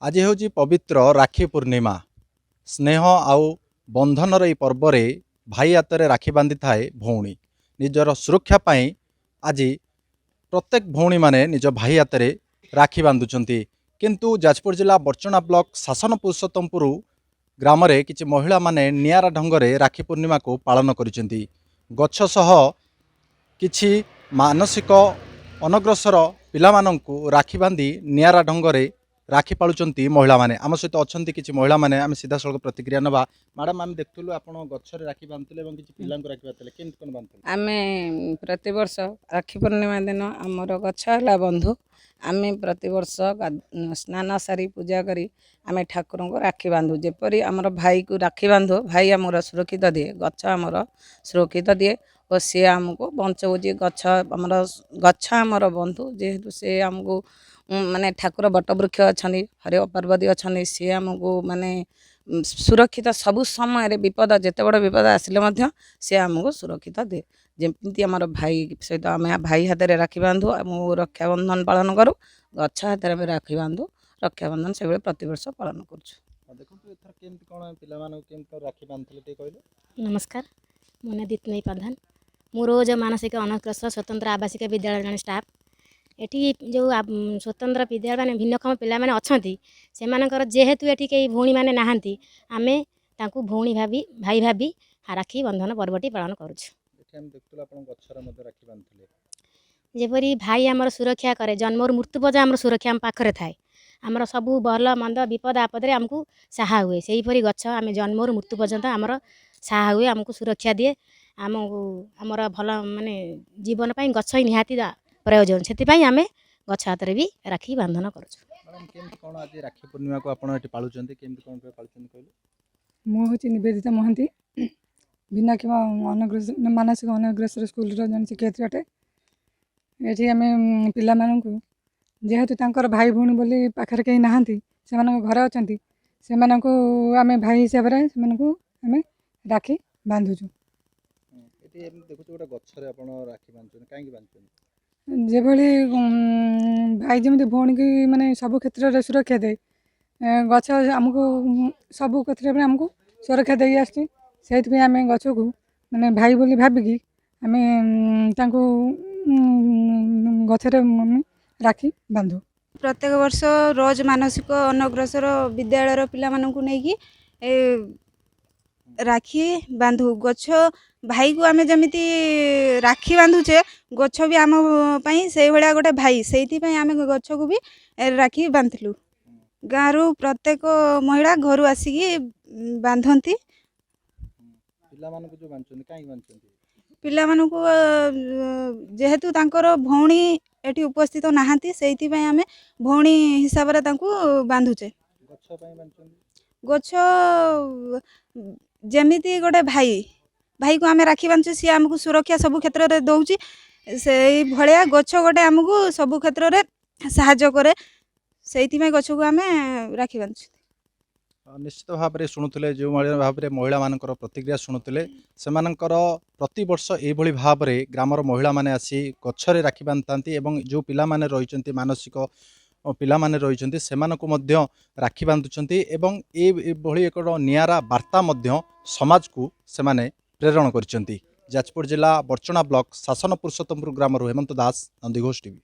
आज हूँ पवित्र राखी पूर्णिमा स्नेह आउ बंधनर यह पर्व भाई हाथ में राखी बांधि थाए भौणी निजर सुरक्षा पाई आज प्रत्येक भौणी माने निज भाई हाथ में राखी बांधुंट किंतु जाजपुर जिला बरचना ब्लॉक शासन पुरुषोत्तमपुर ग्राम रे किछि महिला माने नियारा ढंगरे राखी पूर्णिमा को पालन करिसेंती गछ सह किछि मानसिक अनग्रसर पिलामानंकु राखी बांधी नियारा ढंगरे राखी पालुचंती महिला माने आम सहित अच्छी किछि महिला माने आम सीधा सड़क प्रतिक्रिया नबा मैडम आम देखुलु आपण गछरे राखी बांधुले एवं किछि पिलांकु राखी बांधुले केमति कोन बांधुले आमे प्रतिवर्ष राखी पूर्णिमा दिन आमर गछ है बंधु आमे प्रतिवर्ष स्नान सारी पूजा करी आमे ठाकुर को राखी बांधु जेपरी आमर भाई को राखी बांधु भाई आमर सुरक्षित दिए गछ आमर सुरक्षित दिए और सी आमको बंचौजी गछ आमर गछ आमर बंधु जेहेतु से आमको माने ठाकुर बटवृक्ष अच्छा हरिव पार्वती अच्छा सी आमको माने सुरक्षित सबु समय विपद जिते बड़ विपद आसिले सी आमको सुरक्षित दिए जमी आम भाई सहित आम भाई हाथ में राखी बांधु आम रक्षाबंधन पालन करूँ गछ हाथ में राखी बांधु रक्षाबंधन से प्रतिवर्ष पालन कर। नमस्कार मो ना दीप्ति प्रधान मु रोज मानसिक अनग्रसर स्वतंत्र आवासिक विद्यालय जन स्टाफ एटी जो स्वतंत्र विद्यालय माने भिन्नक्षम पिला माने अछंती सेमानकर जेहेतु एटी कई भौणी माने नाहांती आमे तांकु भौणी भाभी भाई भाभी राखी बंधन पर्वटी पालन करूछु। जेपरी भाई आमर सुरक्षा करे जन्मर मृत्यु पर्यंत आमर सुरक्षा आम पाखरे थाए आमर सबू भल मंद विपद आपदे आमको साहा हुए से हीपरी गछ आम जन्मर मृत्यु पर्यंत आमर साहा हुए आमको सुरक्षा दिए आमको आमर भल माने जीवन पाई गछ ही निहाती प्रयोजन से आम गछ हाथ भी राखी बांधन करूँ। राखी पूर्णिमा को आपण एटी पालुचंती केमति कोन पालुचंती कहले मु होची निवेदिता महंती भिन्नक्षम अनग्रसर मानसिक अनग्रसर स्कूल जन शिक्षयित्री अटे ये आम पिलामानंकु जेहेतु तांकर भाई भौणी बोली पाखरे कहीं नाहांती से घर अछंती से आम भाई हिसाब से आम राखी बांधुचु। जेभली भाई जमी भौणी की माने सब क्षेत्र में सुरक्षा दे गछ आमको सब क्षेत्र में आमको सुरक्षा दे आम गछ को माने भाई बोली भाविकी आम गछरे राखी बांधु। प्रत्येक वर्ष रोज मानसिक अनग्रसर विद्यालय पिला मानू नहीं राखी बांधु गछ भाई को आम जमी राखी बांधुचे गछ भी आम से भाया गोटे भाई से आम गछ को भी राखी बांधलु गाँव रु प्रत्येक महिला घर आसिकी बांधती पिला मानू जेहेतु तांकर भौणी एटी उपस्थित नाहांती से आम भौणी हिसाब से बांधुचे गछ जमीती गोटे भाई भाई को आम राखी बांधुचे सी आमको सुरक्षा सब क्षेत्र में दौची से भाया गछ गोटे आमको सब क्षेत्र में साहाय्य करे से गछ को आम राखी बांधु। निश्चित भाव में शुणुले जो भाव में महिला मान प्रतिक्रिया शुणुले से प्रति वर्ष यही भाव में ग्रामर महिला माने आसी गच्छरे राखी बांधता एवं जो पिला माने रहिचंती मानसिक पिला माने रहिचंती सेमानकु मध्य राखी बांधुचंती एवं एभली एक नियारा वार्ता मध्य समाज को सेमाने प्रेरण करचंती। जाजपुर जिला बरचना ब्लॉक शासन पुरुषोत्तमपुर ग्रामर हेमंत दास नंदीघोष टीवी।